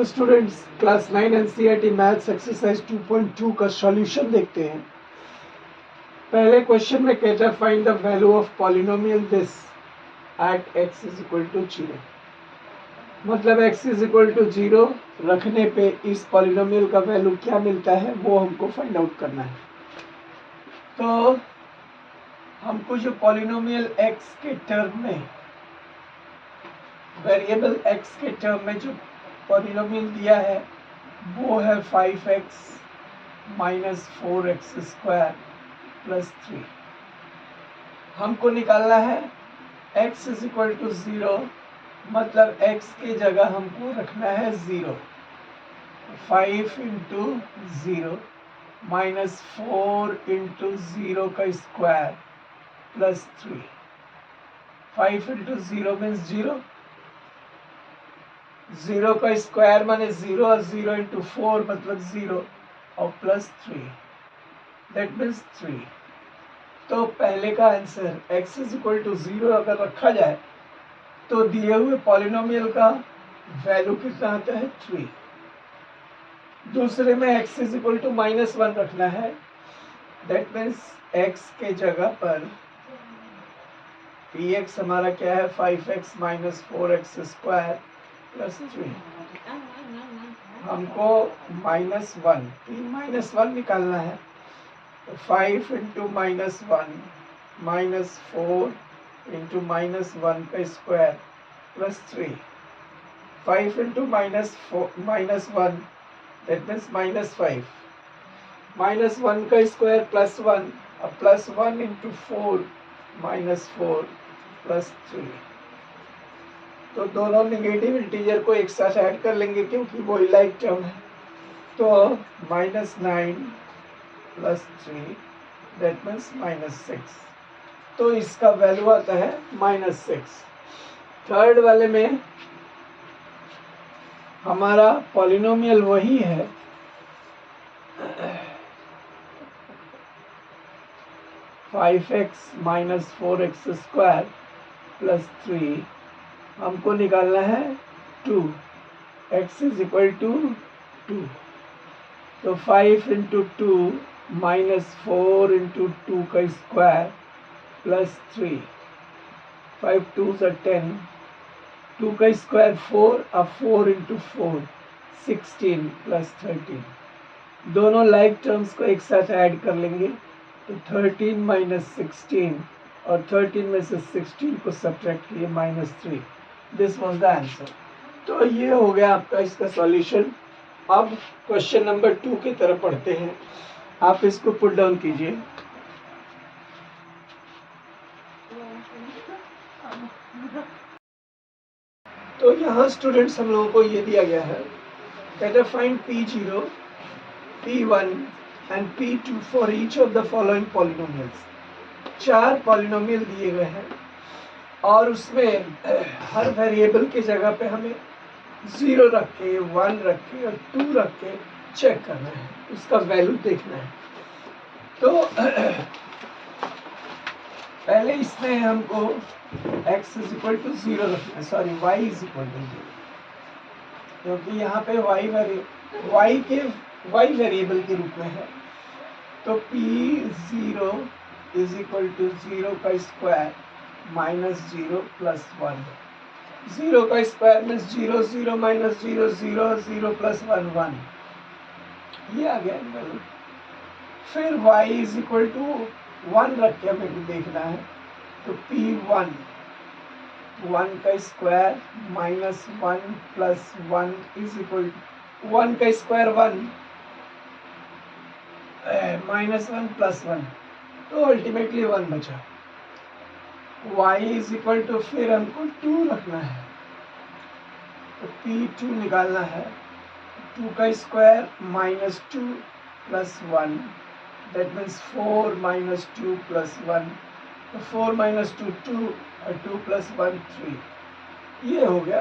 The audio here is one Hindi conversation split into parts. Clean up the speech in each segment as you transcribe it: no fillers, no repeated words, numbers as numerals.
Students, class 9 NCERT maths exercise 2.2 का सॉल्यूशन देखते हैं। पहले क्वेश्चन में कहता है find the value of polynomial this at x is equal to 0। मतलब x इज इक्वल टू 0 रखने पे इस पॉलिनोमियल का वैल्यू क्या मिलता है वो हमको फाइंड आउट करना है। तो हमको जो पॉलिनोमियल x के टर्म में, वेरिएबल x के टर्म में जो पॉलिनोमियल दिया है वो है 5x minus 4x square plus 3। हमको निकालना है x इज इक्वल टू 0, मतलब x की जगह हमको रखना है 0। 5 इंटू 0 माइनस 4 इंटू 0 का स्क्वायर प्लस 3। 5 इंटू 0 मीन्स 0, 0 का स्क्वायर माने 0 और 0 इंटू 4 मतलब 0 और प्लस 3 दैट मीन्स 3। तो पहले का answer x is equal to 0 अगर रखा जाए तो दिए हुए पॉलिनोमियल का वैल्यू कितना आता है 3। दूसरे में x इज इक्वल टू -1 रखना है, दैट मीन्स x के जगह पर px हमारा क्या है 5x minus 4x square plus 3। हमको -1 निकालना है। 5 इंटू -1 माइनस 4 इंटू -1 का square plus 3। 5 into -1 that means -5। -1 का स्क्वायर प्लस 1 और प्लस 1 इंटू 4 -4 प्लस 3। तो दोनों नेगेटिव इंटीजर को एक साथ ऐड कर लेंगे क्योंकि वो लाइक टर्म है। तो -9 प्लस 3 दैट मीन्स -6। तो इसका वैल्यू आता है -6। थर्ड वाले में हमारा पॉलिनोमियल वही है, five x minus 4x square plus 3। हमको निकालना है 2, x इज इक्वल टू 2। तो 5 इंटू 2 माइनस 4 इंटू 2 का स्क्वायर प्लस 3। 5 2 से 10, 2 का स्क्वायर 4 और 4 इंटू 4 16 प्लस 13। दोनों लाइक टर्म्स को एक साथ ऐड कर लेंगे तो 13 माइनस 16 और 13 में से 16 को सब्ट्रैक्ट किए -3। This was the answer. तो ये हो गया आपका इसका सॉल्यूशन। अब क्वेश्चन नंबर 2 की तरफ पढ़ते हैं। आप इसको पुट डाउन कीजिए। तो यहाँ स्टूडेंट्स हम लोगों को ये दिया गया है, कहते हैं find P0, P1 and P2 for each of the following polynomials. 4 polynomial दिए गए हैं और उसमें हर वेरिएबल की जगह पे हमें 0 रख के, 1 रख के और 2 रख के चेक करना है, उसका वैल्यू देखना है। तो पहले इसमें हमको x इज इक्वल टू 0 रखना है, sorry y is equal to 0, क्योंकि यहाँ पे y वेरिएबल के रूप में है। तो P0 इज इक्वल टू 0 का स्क्वायर माइनस 0 प्लस 1। 0 का स्क्वायर मीन्स 0, 0 माइनस 0 0, 0 प्लस 1 1। ये आ गया वैल्यू। फिर y इज इक्वल टू 1 रख के हमें देखना है। तो P1 1 का square minus 1 plus 1 is equal to 1 का स्क्वायर 1 माइनस 1 प्लस 1, तो अल्टीमेटली 1 बचा। y इज इक्वल टू फिर हमको 2 रखना है। तो P2 निकालना है। 2 का square minus 2 plus 1 that means 4 minus 2 plus 1। तो 4 माइनस 2 2 और 2 प्लस 1 3। ये हो गया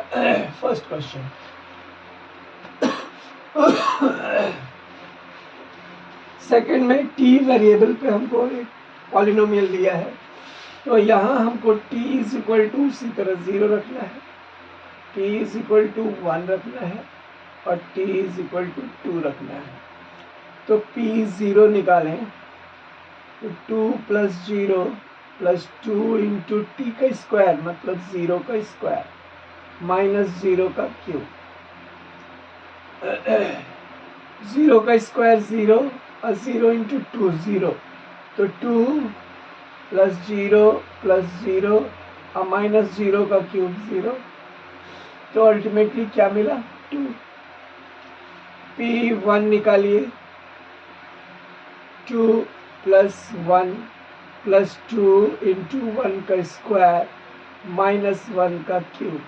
फर्स्ट क्वेश्चन। सेकंड में t वेरिएबल पे हमको एक पॉलिनोमियल दिया है, तो यहाँ हमको t इज इक्वल टू उसी तरह 0 रखना है, t इज इक्वल टू 1 रखना है और t इज इक्वल टू 2 रखना है। तो p 0 निकालें तो 2 प्लस 0 प्लस 2 इंटू टी का स्क्वायर मतलब 0 का स्क्वायर माइनस 0 का क्यूब। 0 का स्क्वायर 0 और 0 इंटू 2 0, तो 2 प्लस 0 प्लस 0 और माइनस 0 का क्यूब 0। तो अल्टीमेटली क्या मिला 2। p1 निकालिए 2 प्लस 1 प्लस 2 इंटू 1 का स्क्वायर माइनस 1 का क्यूब।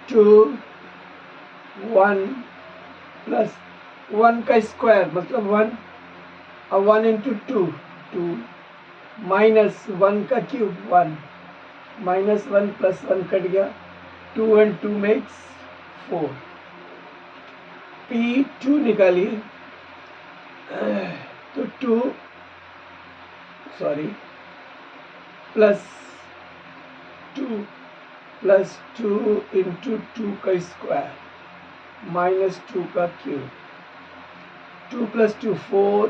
2 1 प्लस 1 का स्क्वायर मतलब 1 और 1 इंटू 2 2 माइनस 1 का क्यूब 1 माइनस 1 प्लस 1 कट गया 2 एंड 2 मेक्स 4। p2 निकालिए तो 2 प्लस 2 इंटू 2 का स्क्वायर माइनस 2 का क्यूब। 2 प्लस 2 4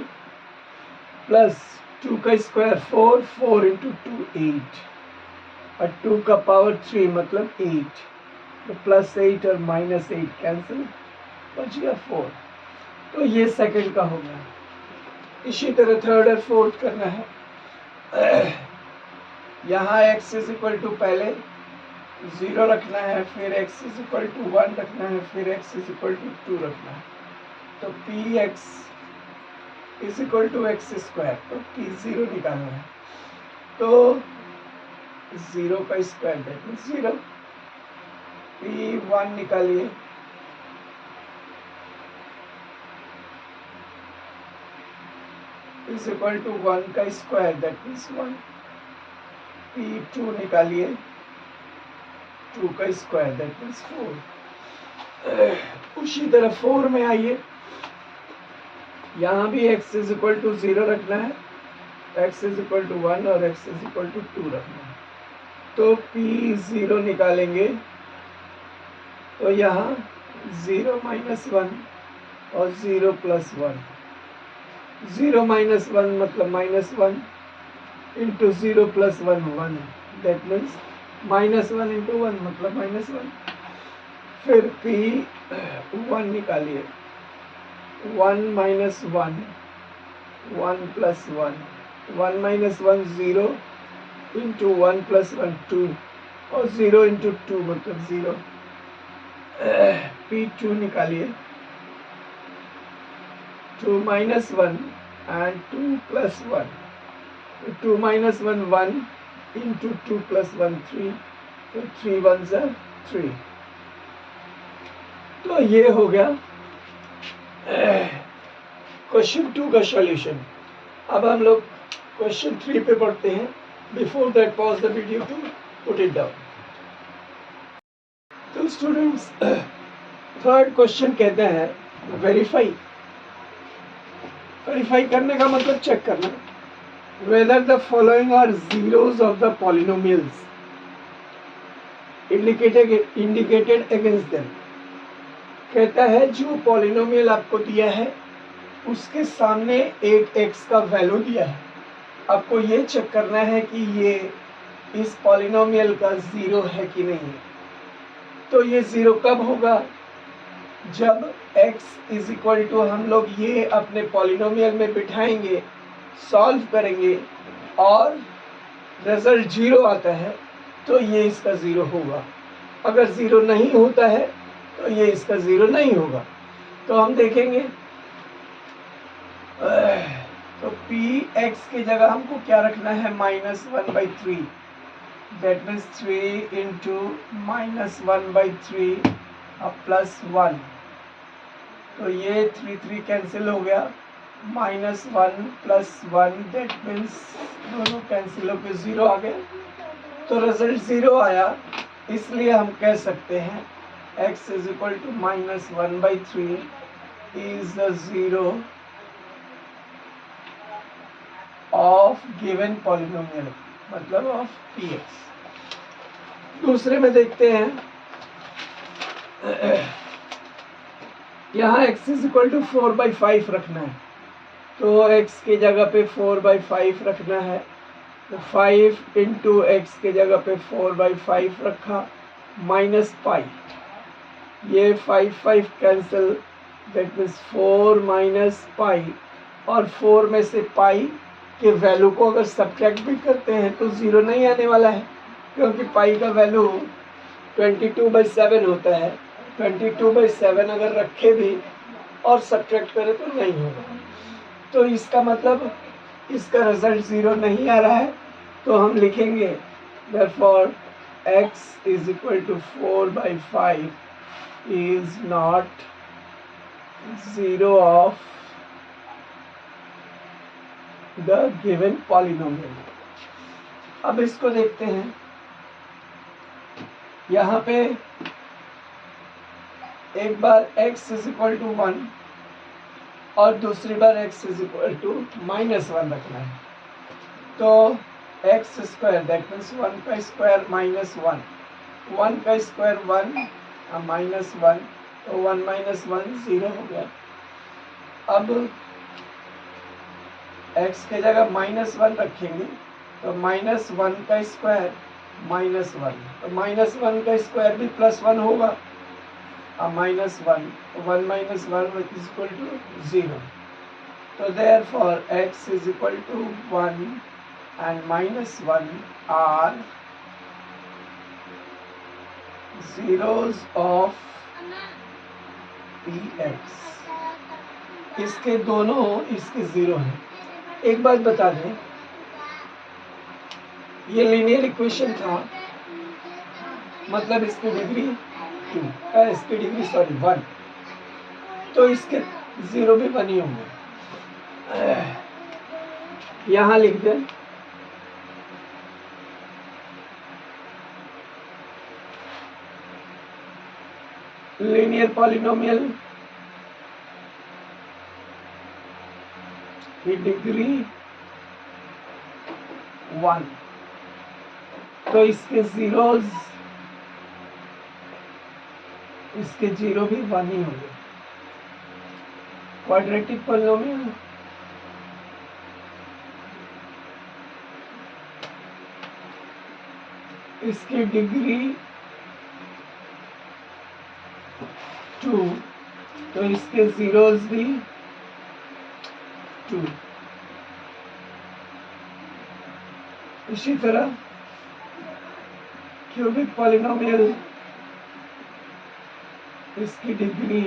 प्लस 2 का स्क्वायर 4 4 इंटू 2 8 और 2 का पावर 3 मतलब 8। तो प्लस 8 और माइनस 8 कैंसिल, बच गया 4। तो ये सेकंड का हो गया। इसी तरह थर्ड और फोर्थ करना है। यहाँ x इज इक्वल टू पहले 0 रखना है, फिर x इज इक्वल टू 1 रखना है, फिर x इज इक्वल टू 2 रखना है। तो px is equal to X square, तो p0 निकालना है। तो 0 का स्क्वायर दैट मीन्स 0। p1 निकालिए इज इक्वल टू 1 का स्क्वायर दैट मीन्स 1। p2 निकालिए 2 का स्क्वायर दैट मीन्स 4। उसी तरह 4 में आइए, यहाँ भी x इज इक्वल टू 0 रखना है, x इज इक्वल टू 1 और x इज इक्वल टू 2 रखना है। तो p0 निकालेंगे तो यहाँ 0 माइनस 1 और 0 प्लस 1। 0 माइनस 1 मतलब minus 1 into 0 plus 1 1 that means minus 1 into 1 मतलब माइनस 1। फिर p1 निकालिए 1 minus 1 1 plus 1 1 minus 1 0 into 1 plus 1 2 और 0 इंटू 2 मतलब 0। p2 निकालिए 2 minus 1 and 2 plus 1, 2 minus 1 1 into 2 plus 1 3, तो 3 1s are 3। तो ये हो गया क्वेश्चन 2 का सॉल्यूशन। अब हम लोग क्वेश्चन 3 पे पढ़ते हैं। Before that pause the video to put it down. तो स्टूडेंट्स थर्ड क्वेश्चन कहते हैं वेरीफाई करने का मतलब चेक करना, whether the following are zeros of the polynomials indicated against them। कहता है जो पॉलिनोमियल आपको दिया है उसके सामने एक x का वैल्यू दिया है, आपको ये चेक करना है कि ये इस पॉलिनोमियल का जीरो है कि नहीं। तो ये जीरो कब होगा, जब x इज इक्वल टू हम लोग ये अपने पॉलिनोमियल में बिठाएंगे, सॉल्व करेंगे और रिजल्ट जीरो आता है तो ये इसका जीरो होगा। अगर जीरो नहीं होता है तो ये इसका जीरो नहीं होगा। तो हम देखेंगे तो px की जगह हमको क्या रखना है -1/3 दैट मीन्स 3 इंटू -1/3 प्लस 1। तो ये 3 3 कैंसिल हो गया, -1 प्लस 1 दैट मीन्स दोनों कैंसिल होकर 0 आ गया। तो रिजल्ट 0 आया, इसलिए हम कह सकते हैं x is equal to -1/3 is the zero of given polynomial मतलब ऑफ px। दूसरे में देखते हैं यहाँ x इज इक्वल टू 4/5 रखना है, तो x की जगह पे 4/5 रखना है, तो 5 इंटू एक्स की जगह पे 4/5 रखा माइनस पाई, ये 5 cancel, that means 4 minus pi, और 4 में से पाई के वैल्यू को अगर सब्ट्रैक्ट भी करते हैं तो 0 नहीं आने वाला है, क्योंकि पाई का वैल्यू 22/7 होता है। 22/7 अगर रखे भी और सब्ट्रैक्ट करें तो नहीं होगा, तो इसका मतलब इसका रिजल्ट 0 नहीं आ रहा है, तो हम लिखेंगे therefore x is equal to 4/5 is not 0 of the given polynomial। अब इसको देखते हैं, यहाँ पे एक बार x इज इक्वल टू 1 और दूसरी बार x इज इक्वल टू -1 रखना है, तो x स्क्वायर दैट मीन्स 1 का स्क्वायर -1, 1 का स्क्वायर 1 -1, तो 1 - 1 0 हो गया। अब x के जगह -1 रखेंगे, तो -1 का स्क्वायर -1, तो -1 का स्क्वायर भी +1 होगा, -1, 1 - 1 इज इक्वल टू 0, तो therefore x is equal to 1 and -1 are zeros of px। इसके दोनों इसके 0 हैं। एक बात बता दें, ये लीनियर इक्वेशन था, मतलब इसकी डिग्री 2, इसकी डिग्री 1, तो इसके 0 भी 1 ही होंगे। यहाँ लिख दें लीनियर पॉलिनोमियल की डिग्री 1, तो इसके जीरोस, इसके 0 भी 1 ही होंगे। क्वाड्रेटिक पॉलिनोमियल इसकी डिग्री 2, तो इसके जीरोस भी 2। इसी तरह क्यूबिक पॉलिनोमियल इसकी डिग्री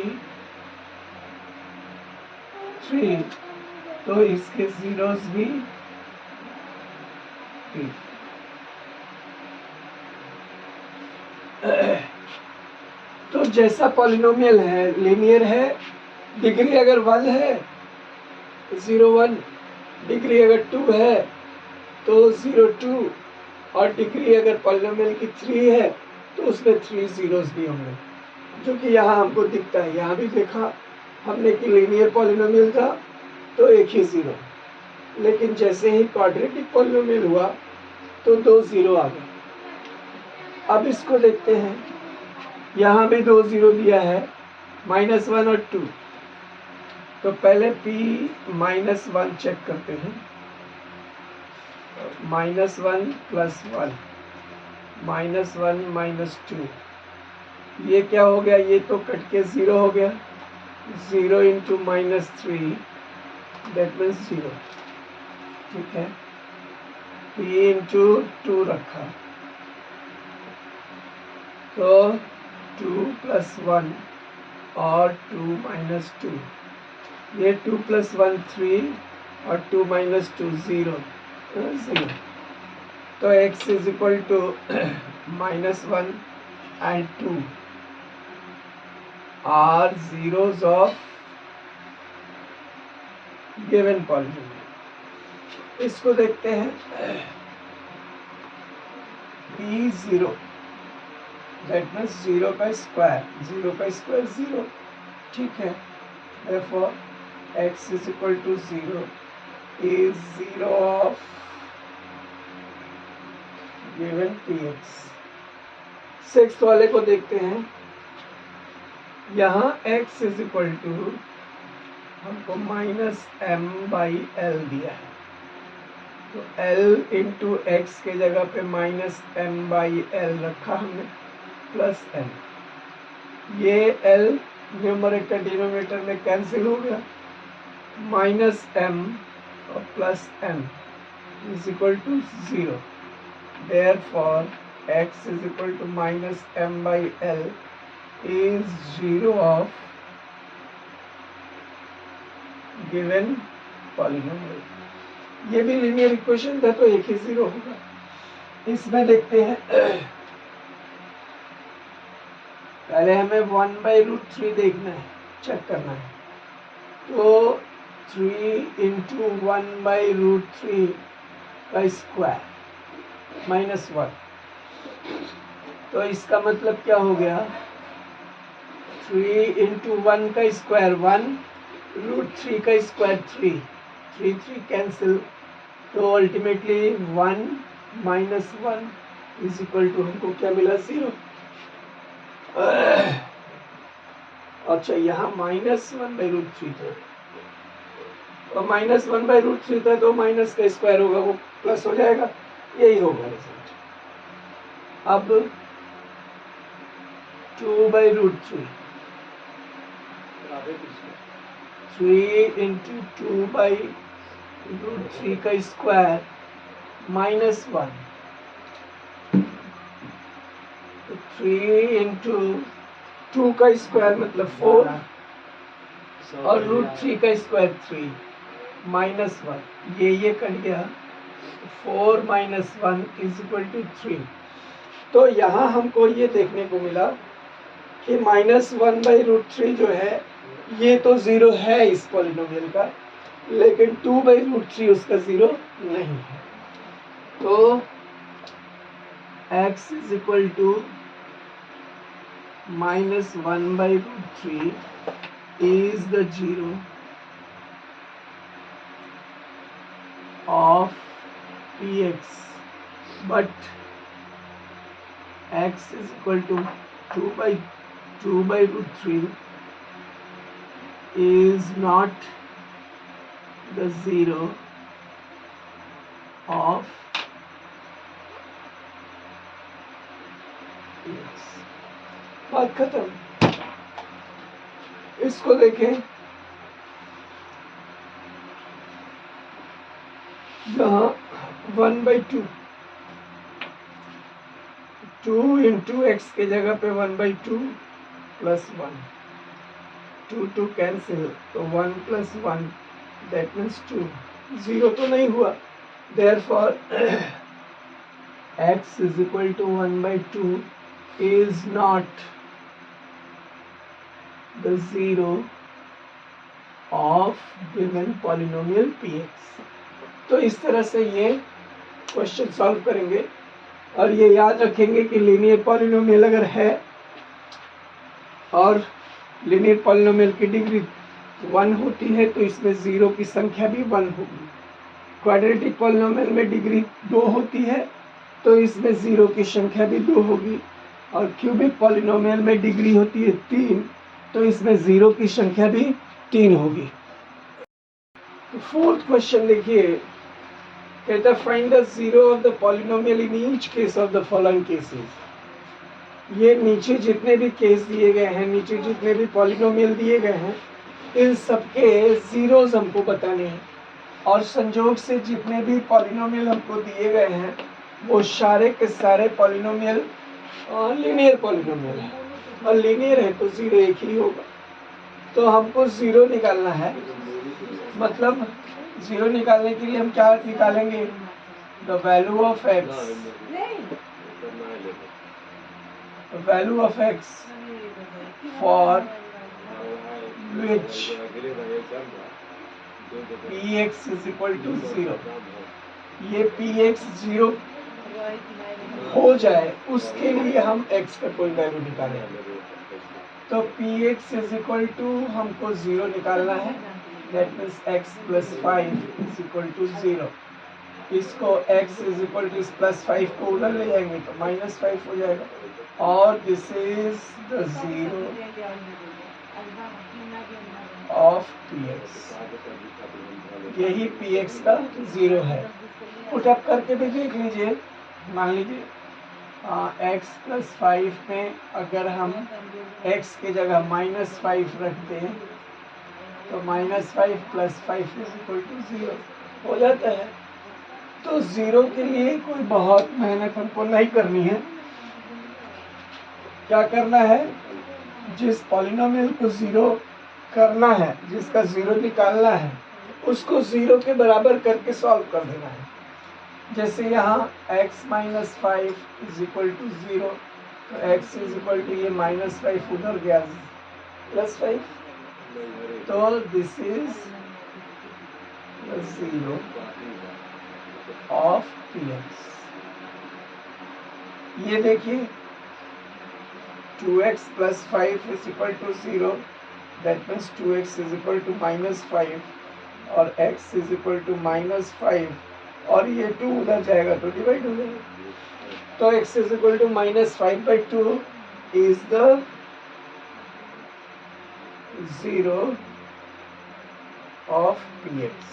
3, तो इसके जीरोस भी 3। तो जैसा पॉलिनोमियल है, लीनियर है, डिग्री अगर 1 है 0 1, डिग्री अगर 2 है तो 0 2, और डिग्री अगर पॉलिनोमियल की 3 है तो उसमें 3 जीरोस भी होंगे, जो कि यहाँ हमको दिखता है। यहाँ भी देखा हमने कि लीनियर पॉलिनोमियल था तो एक ही 0, लेकिन जैसे ही क्वाड्रेटिक पॉलिनोमियल हुआ तो 2 0 आ गए। अब इसको देखते हैं, यहाँ भी 2 0 दिया है, -1 और 2, तो पहले p -1 चेक करते हैं, -1 + 1, -1 - 2, ये क्या हो गया, ये तो कट के 0 हो गया, 0 इंटू -3 दैट मीन्स 0, ठीक है। p इंटू 2 रखा, तो 2 + 1 और 2 - 2, ये 2 + 1 3 और 2 - 2 0, 0, तो x is equal to -1 and 2 are zeros of given polynomial। इसको देखते हैं, p 0 दैट मीन्स 0 का स्क्वायर, 0 का स्क्वायर 0, ठीक है। therefore x is equal to 0 is 0 of given px। Sixth वाले को देखते हैं, यहाँ x इज इक्वल टू हमको माइनस एम बाई एल दिया है, तो l इंटू एक्स के जगह पे माइनस एम बाई एल रखा हमने प्लस एम। ये l न्यूमरेटर डिनोमिनेटर में कैंसिल हो गया, माइनस एम और plus M is equal to 0। Therefore, x is equal to minus m by l is 0 of given polynomial। ये भी लीनियर इक्वेशन था तो एक ही 0 होगा। इसमें देखते हैं, पहले हमें 1/√3 देखना है, चेक करना है। तो 3 इंटू 1/√3 का स्क्वायर माइनस 1, तो इसका मतलब क्या हो गया, 3 इंटू 1 का स्क्वायर 1, √3 का स्क्वायर 3, 3 कैंसिल, तो ultimately 1 minus 1 is equal to हमको क्या मिला, 0। अच्छा, यहाँ माइनस 1/√3 था, तो माइनस 1/√3 था तो माइनस का स्क्वायर होगा, वो प्लस हो जाएगा, यही होगा रिजल्ट। अब 2/√3, 3 इंटू 2/√3 का स्क्वायर माइनस 1, 3 इंटू 2 का स्क्वायर मतलब 4 और √3 का स्क्वायर 3 माइनस 1, ये कट गया, 4 माइनस 1 इज इक्वल टू 3। तो यहाँ हमको ये देखने को मिला कि माइनस 1/√3 जो है ये तो 0 है इस पॉलिनोमियल का, लेकिन 2/√3 उसका 0 नहीं है। तो x is equal to minus 1/√3 is the 0 of px, but x is equal to 2/√3 is not the 0 of px। बात खत्म। इसको देखें, यहाँ 1/2, 2 इंटू एक्स के जगह पे 1/2 प्लस 1, 2 कैंसिल, तो 1 प्लस 1 दैट मीन्स 2, 0 तो नहीं हुआ। Therefore x is equal to 1/2 is not the 0 of given polynomial px। तो इस तरह से ये क्वेश्चन सॉल्व करेंगे, और ये याद रखेंगे कि लीनियर पॉलिनोमियल अगर है और लीनियर पॉलिनोमियल की डिग्री 1 होती है तो इसमें 0 की संख्या भी 1 होगी। क्वाड्रेटिक पॉलिनोमियल में डिग्री 2 होती है तो इसमें 0 की संख्या भी 2 होगी, और क्यूबिक पॉलिनोमियल में डिग्री होती है 3 तो इसमें 0 की संख्या भी 3 होगी। तो फोर्थ क्वेश्चन देखिए, कहता है find the 0 of the polynomial in each case of the following cases. ये नीचे जितने भी केस दिए गए हैं, नीचे जितने भी पॉलिनोमियल दिए गए हैं, इन सबके जीरोस हमको बताने हैं, और संयोग से जितने भी पॉलिनोमियल हमको दिए गए हैं वो सारे के सारे पॉलिनोमियल लीनियर पॉलिनोमियल है, और लीनियर है तो 0 एक ही होगा। तो हमको 0 निकालना है, मतलब 0 निकालने के लिए हम क्या निकालेंगे, the value of x, value of x for which px is equal to 0। ये px 0 हो जाए उसके लिए हम x का कोई वैल्यू निकालेंगे। तो px इज इक्वल टू हमको 0 निकालना है, that means x plus 5 is equal to 0। इसको x इज इक्वल टू इस प्लस 5 को उधर ले जाएंगे तो माइनस 5 हो जाएगा। और this is the zero of P x. यही पी एक्स का जीरो है। पुटअप करके भी देख लीजिए। मान लीजिए एक्स प्लस 5 में अगर हम एक्स की जगह -5 रख दें तो -5 + 5 = 0 हो जाता है। तो जीरो के लिए कोई बहुत मेहनत हमको नहीं करनी है। क्या करना है, जिस पॉलिनोमियल को जीरो करना है, जिसका जीरो निकालना है, उसको जीरो के बराबर करके सॉल्व कर देना है। जैसे यहाँ x - 5 = 0, तो x = ये -5 उधर गया +5, तो this is zero of P x. ये देखिए 2x + 5 = 0, दैट मीन्स 2x = -5 और x = -5 और ये 2 उधर जाएगा तो डिवाइड हो जाएगा। तो x = -5/2 is the zero of P x.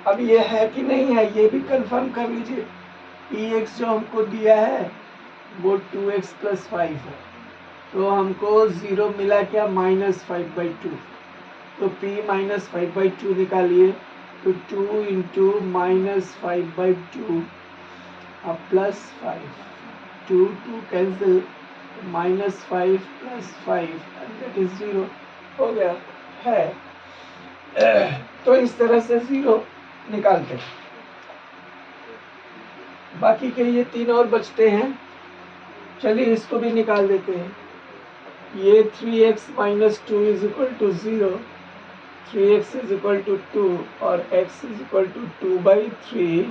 अब ये है कि नहीं है ये भी कंफर्म कर लीजिए। पी एक्स जो हमको दिया है वो 2x + 5 है, तो हमको जीरो मिला क्या, -5/2। तो p -5/2 निकालिए, तो 2 × -5/2 +5, 2 कैंसिल, -5 + 5 दैट इज 0 हो गया है। तो इस तरह से जीरो निकालते हैं। बाकी के ये 3 और बचते हैं, चलिए इसको भी निकाल देते हैं। ये 3x - 2 = 0, 3x = 2 और x = 2/3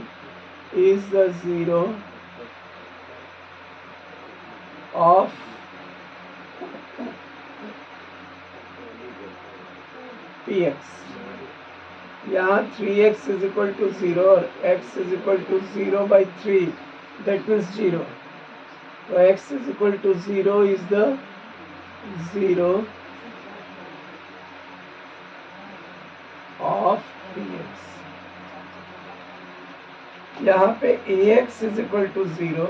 is the zero of px। यहाँ 3x = 0 और x = 0/3, that means 0, तो x = 0 is the zero of px। यहाँ पे ax = 0,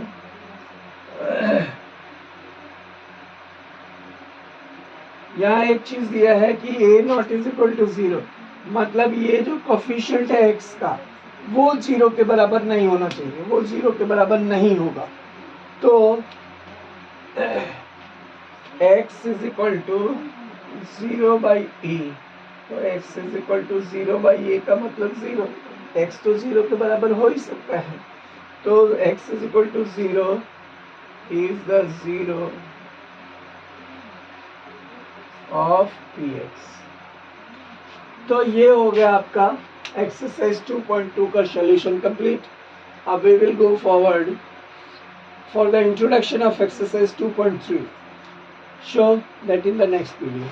यहाँ एक चीज दिया है कि a0 = 0, मतलब ये जो कोफिशिएंट है x का वो 0 के बराबर नहीं होना चाहिए, वो 0 के बराबर नहीं होगा। तो x = 0/a, तो x = 0/a का मतलब 0, x तो 0 के बराबर हो ही सकता है। तो x = 0 is the zero of px। तो ये हो गया आपका एक्सरसाइज 2.2 का सॉल्यूशन कंप्लीट। अब we will go forward for the introduction of exercise 2.3। show that in the next video।